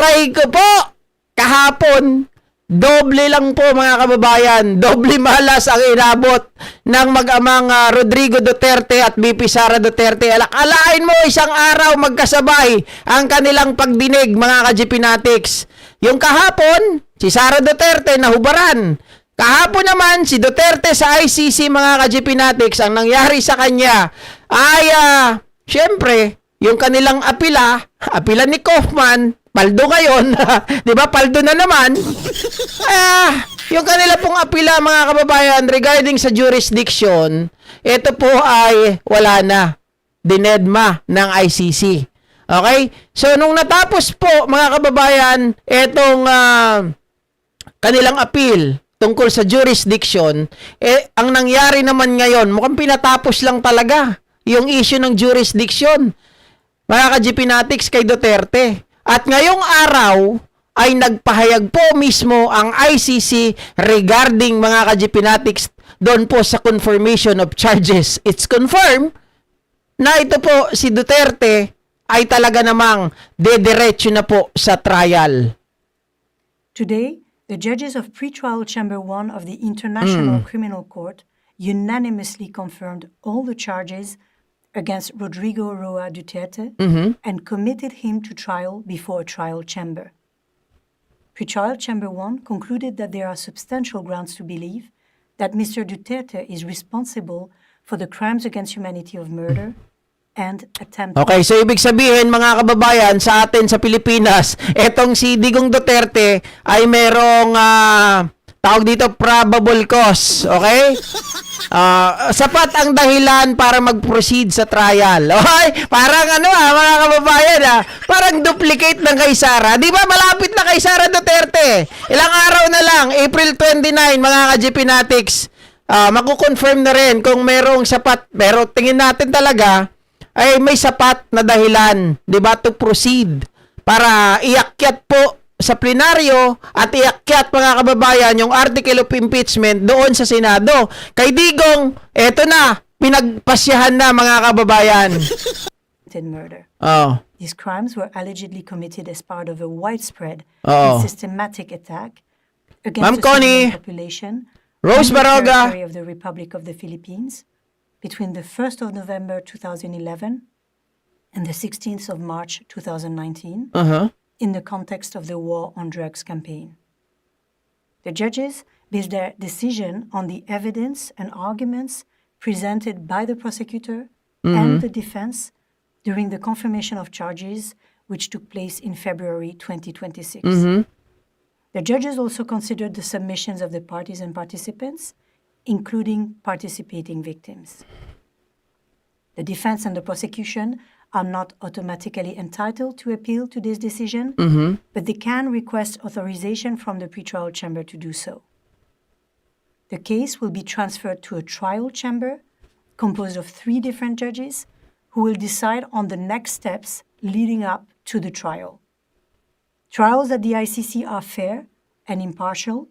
Try ko po kahapon, doble lang po mga kababayan, doble malas ang inabot ng mag-amang Rodrigo Duterte at BP Sara Duterte. Alain mo isang araw magkasabay ang kanilang pagdinig mga ka-GPnatics. Yung kahapon, si Sara Duterte nahubaran. Kahapon naman, si Duterte sa ICC mga ka-GPnatics, ang nangyari sa kanya ay, syempre, yung kanilang apila ni Kaufman, paldo ngayon, di ba? Paldo na naman. Yung kanila pong apila mga kababayan regarding sa jurisdiction, ito po ay wala na. Dinedma ng ICC. Okay? So, nung natapos po mga kababayan, itong kanilang appeal tungkol sa jurisdiction, ang nangyari naman ngayon, mukhang pinatapos lang talaga yung issue ng jurisdiction. Mga ka-GPnatics kay Duterte. At ngayong araw ay nagpahayag po mismo ang ICC regarding mga ka-GPnatics doon po sa confirmation of charges. It's confirmed na ito po si Duterte ay talaga namang dediretso na po sa trial. Today, the judges of Pretrial Chamber 1 of the International Criminal Court unanimously confirmed all the charges against Rodrigo Roa Duterte and committed him to trial before a trial chamber. Pretrial Chamber 1 concluded that there are substantial grounds to believe that Mr. Duterte is responsible for the crimes against humanity of murder and attempted... Okay, so ibig sabihin mga kababayan sa atin sa Pilipinas, etong si Digong Duterte ay merong tawag dito probable cause, okay? Sapat ang dahilan para mag-proceed sa trial. Okay? Parang mga kababayan, parang duplicate ng kay Sara. Di ba malapit na kay Sara Duterte? Ilang araw na lang, April 29, mga ka-GPnatics, makukonfirm na rin kung merong sapat, pero tingin natin talaga, ay may sapat na dahilan, di ba, to proceed para iakyat po sa plenaryo at iakyat mga kababayan yung article of impeachment doon sa Senado. Kay Digong, eto na, pinagpasyahan na mga kababayan. murder. Oh. These crimes were allegedly committed as part of a widespread and systematic attack against the civilian population Rose on the Baroga territory of the Republic of the Philippines between the 1st of November 2011 and the 16th of March 2019. In the context of the war on drugs campaign. The judges based their decision on the evidence and arguments presented by the prosecutor and the defense during the confirmation of charges which took place in February 2026. The judges also considered the submissions of the parties and participants, including participating victims. The defense and the prosecution are not automatically entitled to appeal to this decision, but they can request authorization from the pretrial chamber to do so. The case will be transferred to a trial chamber composed of 3 different judges who will decide on the next steps leading up to the trial. Trials at the ICC are fair and impartial,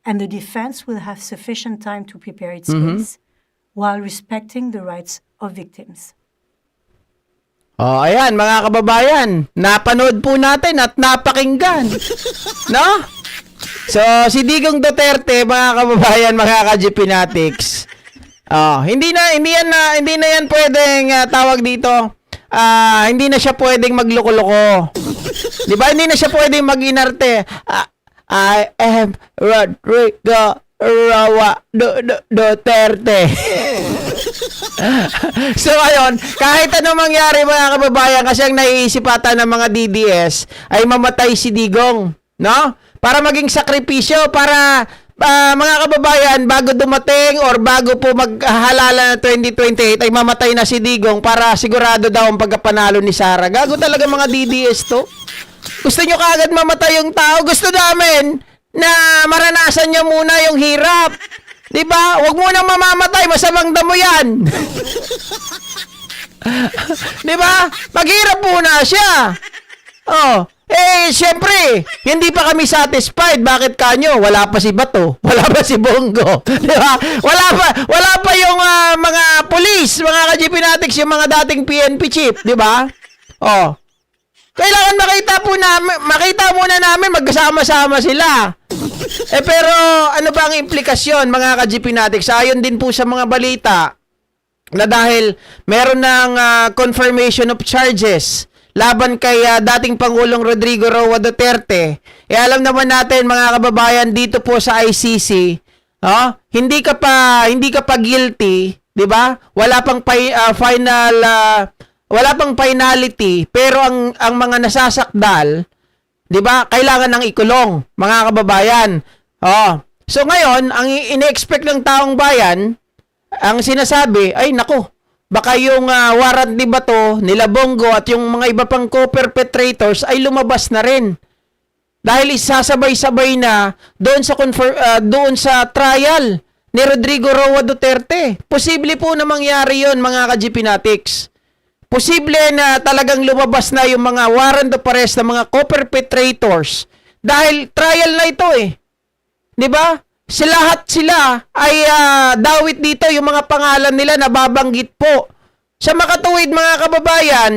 and the defense will have sufficient time to prepare its case while respecting the rights of victims. Ayan mga kababayan, napanood po natin at napakinggan. No? So, si Digong Duterte, mga kababayan, mga ka-GPnatics, hindi na yan pwedeng tawag dito. Hindi na siya pwedeng magloko-loko. 'Di ba? Hindi na siya pwedeng mag-inarte. I am Rodrigo Roa Duterte. So ayun, kahit anong mangyari mga kababayan, kasi ang naiisip ata ng mga DDS ay mamatay si Digong, no? Para maging sakripisyo, para mga kababayan, bago dumating or bago po maghalala ng 2028 ay mamatay na si Digong para sigurado daw ang pagkapanalo ni Sara. Gago talaga mga DDS to. Gusto nyo kaagad mamatay yung tao? Gusto namin na maranasan nyo muna yung hirap. Diba? Huwag mo nang mamamatay, masamang damo yan. Diba? Maghirap muna siya. Siyempre, hindi pa kami satisfied. Bakit kanyo? Wala pa si Bato. Wala pa si Bongo. Diba? Wala pa yung mga police, mga ka-GPnatics, yung mga dating PNP chief. Diba? Kailangan makita muna namin magkasama-sama sila. Pero ano ba ang implikasyon mga ka-GP Natics? Ayon din po sa mga balita na dahil meron ng confirmation of charges laban kay dating Pangulong Rodrigo Roa Duterte. Alam naman natin mga kababayan dito po sa ICC, hindi ka pa guilty, 'di ba? Wala pang wala pang finality, pero ang mga nasasakdal, 'di ba? Kailangan ng ikulong, mga kababayan. So ngayon, ang ine-expect ng taong bayan, ang sinasabi, ay nako, baka yung warrant ni Bato, nila Bongo at yung mga iba pang co-perpetrators ay lumabas na rin. Dahil isasabay-sabay na doon sa trial ni Rodrigo Roa Duterte. Posible po na mangyari yon mga ka-GP Natics. Posible na talagang lumabas na yung mga warrant of arrest ng mga co-perpetrators dahil trial na ito eh. 'Di ba? Lahat sila ay dawit dito yung mga pangalan nila na babanggit po. Sa makatuwid mga kababayan,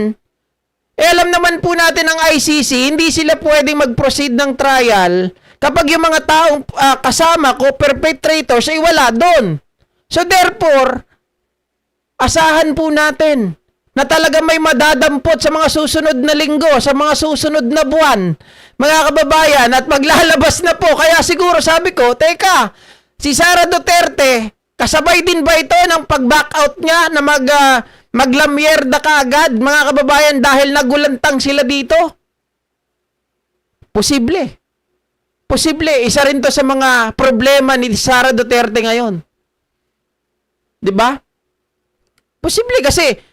alam naman po natin ang ICC, hindi sila pwedeng mag-proceed ng trial kapag yung mga taong kasama co-perpetrators ay wala doon. So therefore, asahan po natin na talaga may madadampot sa mga susunod na linggo, sa mga susunod na buwan, mga kababayan, at maglalabas na po. Kaya siguro sabi ko, teka, si Sara Duterte, kasabay din ba ito ng pag-back out niya na maglamyerda ka agad, mga kababayan, dahil nagulantang sila dito? Posible. Posible. Isa rin to sa mga problema ni Sara Duterte ngayon. 'Di ba? Posible kasi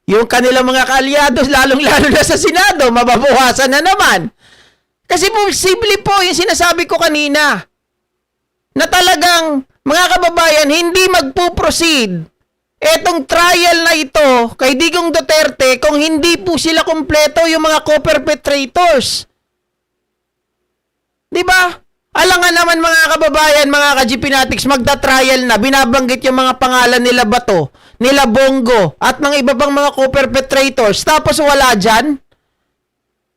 yung kanilang mga kaalyados, lalong-lalo na sa Senado, mababawasan na naman. Kasi posible po yung sinasabi ko kanina, na talagang, mga kababayan, hindi magpuproceed etong trial na ito kay Digong Duterte kung hindi po sila kumpleto yung mga co-perpetrators. Diba? Alangan naman mga kababayan, mga ka-GP Natics, magta-trial na, binabanggit yung mga pangalan nila Bato, nila Bongo, at ng iba pang mga co-perpetrators, tapos wala dyan.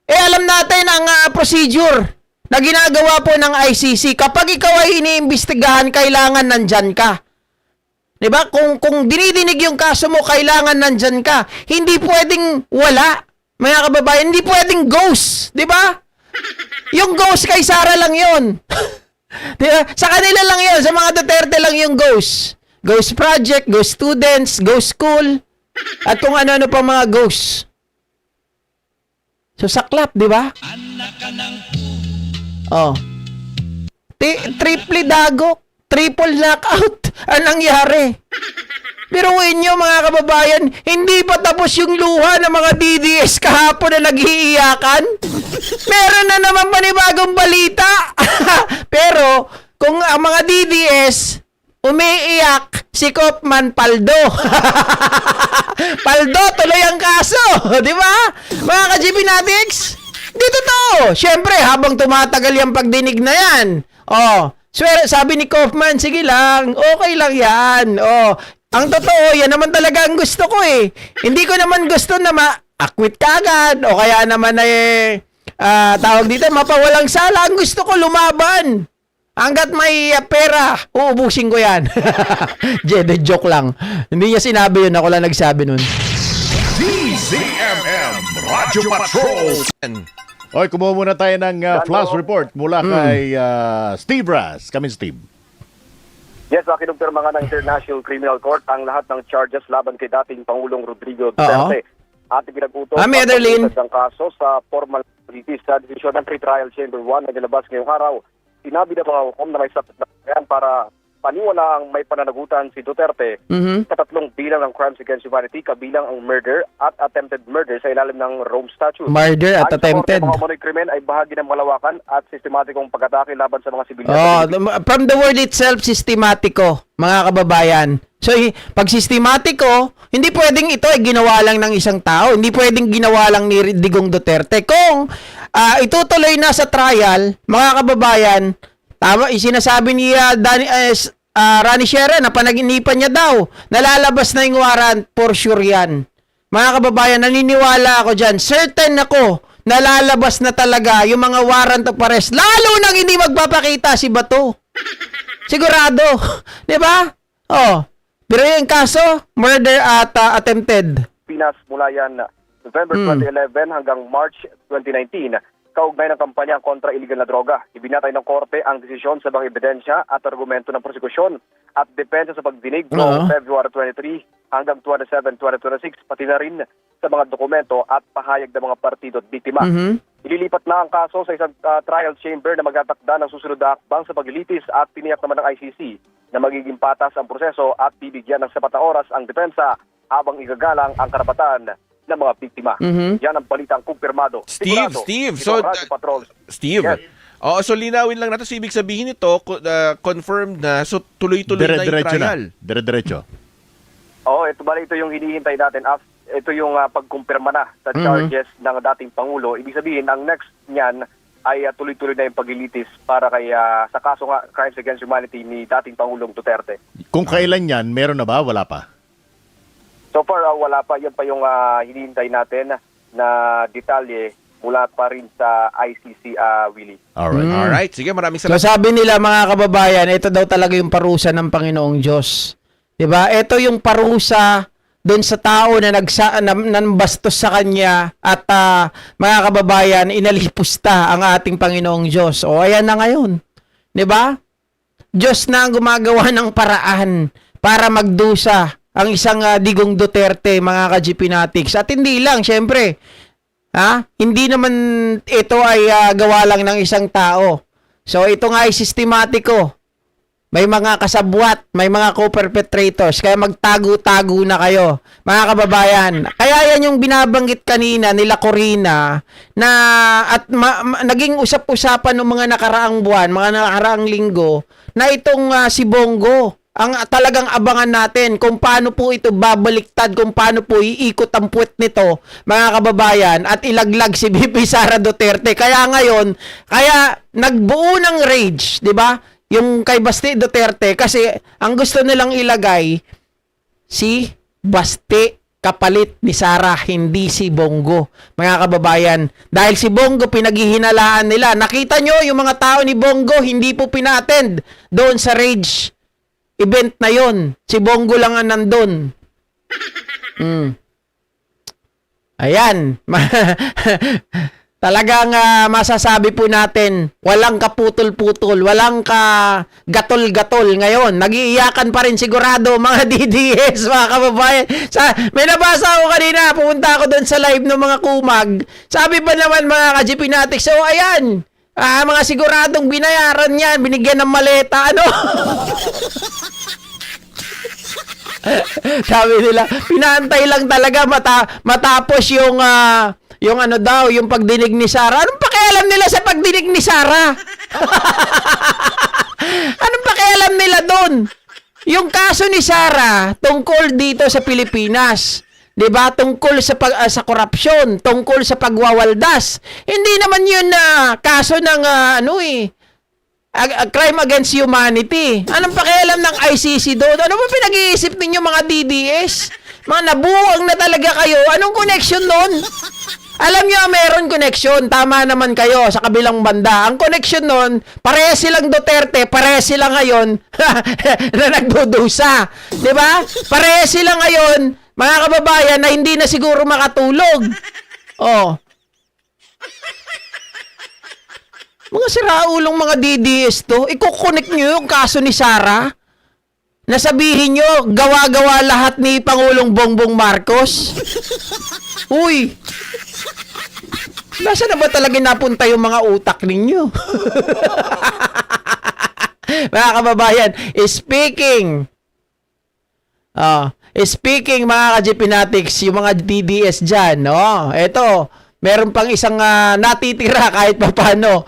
Alam natin ang procedure na ginagawa po ng ICC. Kapag ikaw ay iniimbestigahan, kailangan nandyan ka. Diba? Kung dinidinig yung kaso mo, kailangan nandyan ka. Hindi pwedeng wala, mga kababayan, hindi pwedeng ghost. Diba? Yung ghost kay Sara lang yun. Diba? Sa kanila lang yun. Sa mga Duterte lang yung ghost. Ghost project, ghost students, ghost school, at kung ano-ano pa mga ghosts. So, saklap, di ba? Triple dagok, triple knockout. Anong nangyari? Biruin nyo mga kababayan, hindi pa tapos yung luha ng mga DDS kahapon na nag-iiyakan. Meron na naman panibagong balita. Pero, kung ang mga DDS umiiyak, si Kopman Paldo. Paldo, tuloy ang kaso. Di ba? Mga ka-GP Natics, dito to. Siyempre, habang tumatagal yung pagdinig na yan. Sabi ni Kaufman, sige lang, okay lang yan. Ang totoo, yan naman talaga ang gusto ko eh. Hindi ko naman gusto na ma-acquit ka agad o kaya naman tawag dito, mapawalang sala. Ang gusto ko, lumaban. Hanggat may pera, uubusin ko yan. Joke lang. Hindi niya sinabi yun, ako lang nagsabi nun. DZMM Radyo Patrol. Okay, kumuha muna tayo ng flash report mula kay Steve Ras. Kami, Steve. Yes, kinumpirma nga ng International Criminal Court ang lahat ng charges laban kay dating Pangulong Rodrigo Duterte. Ating pinag-utos ang kaso sa formal sa Division ng Pre-Trial Chamber 1 na nilabas ngayong araw. Sinabi na mga hukom na may sapat na yan para paniwala ang may pananagutan si Duterte sa tatlong bilang ng crimes against humanity, kabilang ang murder at attempted murder sa ilalim ng Rome Statute. Murder at attempted. Ang mga krimen ay bahagi ng malawakan at sistematikong pag-atake laban sa mga sibilyan. From the word itself, sistematiko, mga kababayan. So, pag sistematiko, hindi pwedeng ito ay ginawa lang ng isang tao. Hindi pwedeng ginawa lang ni Digong Duterte. Kung itutuloy na sa trial, mga kababayan, tama, sinasabi ni Rani Sierra na panaginipan niya daw. Nalalabas na yung warrant, for sure yan. Mga kababayan, naniniwala ako dyan. Certain ako nalalabas na talaga yung mga warrant of arrest. Lalo nang hindi magpapakita si Bato. Sigurado. Di ba? Oh. Pero yung kaso, murder at attempted. Pinas mula yan November 2011 hanggang March 2019, kaugnay ng kampanya kontra illegal na droga. Ibinatay ng korte ang desisyon sa mga ebidensya at argumento ng prosekusyon at depensa sa pagdinig noong February 23 hanggang 27, 2026, pati na rin sa mga dokumento at pahayag ng mga partido at biktima. Ililipat na ang kaso sa isang trial chamber na magtatakda ng susunod na hakbang sa paglilitis at tiniyak naman ng ICC na magiging patas ang proseso at bibigyan ng sapat na oras ang depensa habang igagalang ang karapatan ng mga biktima. Yan ang balitang kumpirmado. Steve, Sigurado, Steve. ito So, ang Radyo Patrol. Steve. Yes. Oo, so linawin lang natin. So, ibig sabihin nito, confirmed na, so tuloy-tuloy na yung Dire-diretso na. trial. Dire-diretso. Oo, ito yung hinihintay natin. Ito yung pagkumpirma na sa charges ng dating Pangulo. Ibig sabihin, ang next niyan ay tuloy-tuloy na yung paglilitis para kay sa kaso nga Crimes Against Humanity ni dating Pangulong Duterte. Kung kailan yan, meron na ba? Wala pa? So far, wala pa. Yan pa yung hinihintay natin na detalye mula pa rin sa ICC, Willie. Alright. Alright, sige, maraming So salamat. sabi nila mga kababayan, ito daw talaga yung parusa ng Panginoong Diyos. 'Di ba? Ito yung parusa doon sa tao na nambastos sa kanya at mga kababayan, inalipusta ang ating Panginoong Diyos. O ayan na ngayon. 'Di ba? Diyos na ang gumagawa ng paraan para magdusa ang isang Digong Duterte, mga ka-GPnatics. At hindi lang, syempre, hindi naman ito ay gawa lang ng isang tao. So ito nga ay sistematiko. May mga kasabwat, may mga co-perpetrators, kaya magtago-tago na kayo, mga kababayan. Kaya yan yung binabanggit kanina nila Corina na at naging usap-usapan ng mga nakaraang buwan, mga nakaraang linggo na itong si Bongo ang talagang abangan natin kung paano po ito babaliktad, kung paano po iikot ang puwet nito, mga kababayan, at ilaglag si VP Sara Duterte. Kaya ngayon, nagbuo ng rage, di ba? Yung kay Basti Duterte, kasi ang gusto nilang ilagay, si Basti kapalit ni Sara, hindi si Bongo, mga kababayan. Dahil si Bongo pinaghihinalaan nila. Nakita nyo, yung mga tao ni Bongo, hindi po pinattend doon sa rage event na yon. Si Bongo lang ang nandun. Ayan. Talagang masasabi po natin, walang kaputol-putol, walang gatol-gatol ngayon. Nag-iiyakan pa rin sigurado mga DDS, mga kababayan. May nabasa ako kanina, pumunta ako doon sa live ng mga kumag. Sabi pa naman mga ka-GPnatics, so ayan, mga siguradong binayaran yan, binigyan ng maleta, ano? Sabi nila, pinaantay lang talaga matapos yung ano daw, yung pagdinig ni Sara. Anong pakialam nila sa pagdinig ni Sara? Anong pakialam nila doon? Yung kaso ni Sara tungkol dito sa Pilipinas, 'di ba? Tungkol sa korupsyon, tungkol sa pagwawaldas. Hindi naman 'yun na kaso ng crime against humanity. Anong pakialam ng ICC doon? Ano ba pinag-iisip ninyo mga DDS? Mga nabuang na talaga kayo. Anong connection doon? Alam nyo, meron connection. Tama naman kayo sa kabilang banda. Ang connection nun, parehas silang Duterte, parehas sila ngayon na nagdudusa. Diba? Parehas sila ngayon, mga kababayan, na hindi na siguro makatulog. Oh. Mga siraulong mga DDS to, ikukonek nyo yung kaso ni Sara? Nasabihin nyo, gawa-gawa lahat ni Pangulong Bongbong Marcos? Uy! Nasa na ba talaga napunta yung mga utak ninyo? Mga kababayan, speaking mga ka-GPnatics, yung mga DDS dyan, eto, meron pang isang natitira kahit papano.